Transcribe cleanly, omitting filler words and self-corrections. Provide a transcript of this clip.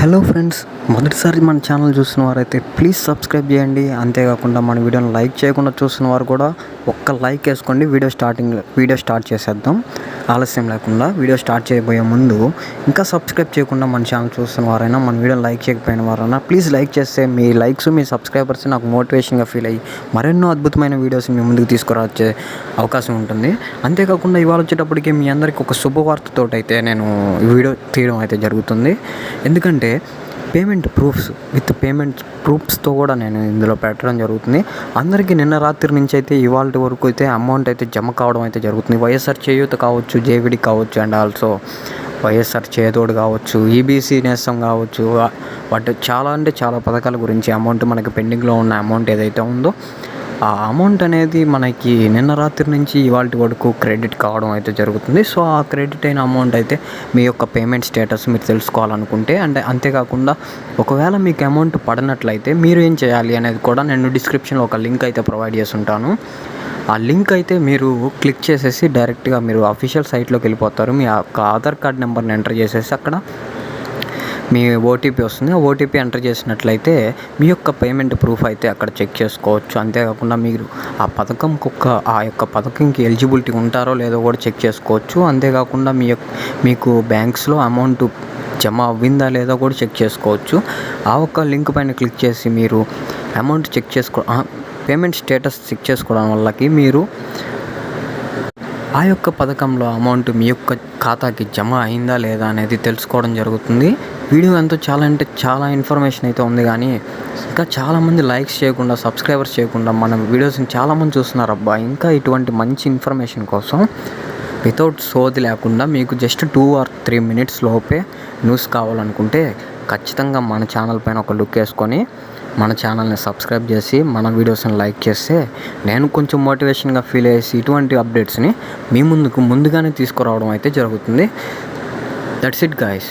Hello friends, మొదటిసారి మన channel చూస్తున్న వారైతే ప్లీజ్ సబ్స్క్రైబ్ చేయండి. అంతేకాకుండా మన వీడియోని లైక్ చేయకుండా చూస్తున్న వారు కూడా ఒక్క లైక్ వేసుకోండి. వీడియో స్టార్ట్ చేసేద్దాం. ఆలస్యం లేకుండా వీడియో స్టార్ట్ చేయబోయే ముందు ఇంకా సబ్స్క్రైబ్ చేయకుండా మన ఛానల్ చూస్తున్న వారైనా మన వీడియోని లైక్ చేయకపోయిన వారైనా ప్లీజ్ లైక్ చేస్తే మీ లైక్స్ మీ సబ్స్క్రైబర్స్ నాకు మోటివేషన్గా ఫీల్ అయ్యి మరెన్నో అద్భుతమైన వీడియోస్ మీ ముందుకు తీసుకురావచ్చే అవకాశం ఉంటుంది. అంతేకాకుండా ఇవాళ వచ్చేటప్పటికి మీ అందరికీ ఒక శుభవార్తతో అయితే నేను ఈ వీడియో తీయడం అయితే జరుగుతుంది. ఎందుకంటే పేమెంట్ ప్రూఫ్స్తో కూడా నేను ఇందులో పెట్టడం జరుగుతుంది. అందరికీ నిన్న రాత్రి నుంచి అయితే ఇవాళ వరకు అయితే అమౌంట్ అయితే జమ కావడం అయితే జరుగుతుంది. వైఎస్ఆర్ చేయూత కావచ్చు, జేవిడి కావచ్చు, అండ్ ఆల్సో వైఎస్ఆర్ చేదోడు కావచ్చు, ఈబీసీ నేస్తం కావచ్చు, వాటి చాలా పథకాల గురించి అమౌంట్ మనకి పెండింగ్లో ఉన్న అమౌంట్ ఏదైతే ఉందో ఆ అమౌంట్ అనేది మనకి నిన్న రాత్రి నుంచి ఇవాళ వరకు క్రెడిట్ కావడం అయితే జరుగుతుంది. సో ఆ క్రెడిట్ అయిన అమౌంట్ అయితే మీ యొక్క పేమెంట్ స్టేటస్ మీరు తెలుసుకోవాలనుకుంటే, అంతేకాకుండా ఒకవేళ మీకు అమౌంట్ పడినట్లయితే మీరు ఏం చేయాలి అనేది కూడా నేను డిస్క్రిప్షన్లో ఒక లింక్ అయితే ప్రొవైడ్ చేసి ఉంటాను. ఆ లింక్ అయితే మీరు క్లిక్ చేసేసి డైరెక్ట్గా మీరు అఫీషియల్ సైట్లోకి వెళ్ళిపోతారు. మీ యొక్క ఆధార్ కార్డ్ నెంబర్ని ఎంటర్ చేసేసి అక్కడ మీ ఓటీపీ వస్తుంది. ఆ ఓటీపీ ఎంటర్ చేసినట్లయితే మీ యొక్క పేమెంట్ ప్రూఫ్ అయితే అక్కడ చెక్ చేసుకోవచ్చు. అంతేకాకుండా మీరు ఆ యొక్క పథకంకి ఎలిజిబిలిటీ ఉంటారో లేదో కూడా చెక్ చేసుకోవచ్చు. అంతేకాకుండా మీకు బ్యాంక్స్లో అమౌంట్ జమ అవ్విందా లేదో కూడా చెక్ చేసుకోవచ్చు. ఆ ఒక్క లింక్ పైన క్లిక్ చేసి మీరు అమౌంట్ పేమెంట్ స్టేటస్ చెక్ చేసుకోవడం వల్లకి మీరు ఆ యొక్క పథకంలో అమౌంట్ మీ యొక్క ఖాతాకి జమ అయిందా లేదా అనేది తెలుసుకోవడం జరుగుతుంది. వీడియో ఎంతో చాలా ఇన్ఫర్మేషన్ అయితే ఉంది, కానీ ఇంకా చాలామంది లైక్స్ చేయకుండా సబ్స్క్రైబర్స్ చేయకుండా మన వీడియోస్ని చాలామంది చూస్తున్నారు. ఇంకా ఇటువంటి మంచి ఇన్ఫర్మేషన్ కోసం వితౌట్ సోది లేకుండా మీకు జస్ట్ 2 or 3 minutes లోపే న్యూస్ కావాలనుకుంటే ఖచ్చితంగా మన ఛానల్ పైన ఒక లుక్ వేసుకొని మన ఛానల్ని సబ్స్క్రైబ్ చేసి మన వీడియోస్ని లైక్ చేస్తే నేను కొంచెం మోటివేషన్గా ఫీల్ అయ్యేసి ఇటువంటి అప్డేట్స్ని మీ ముందుగానే తీసుకురావడం అయితే జరుగుతుంది. That's it guys.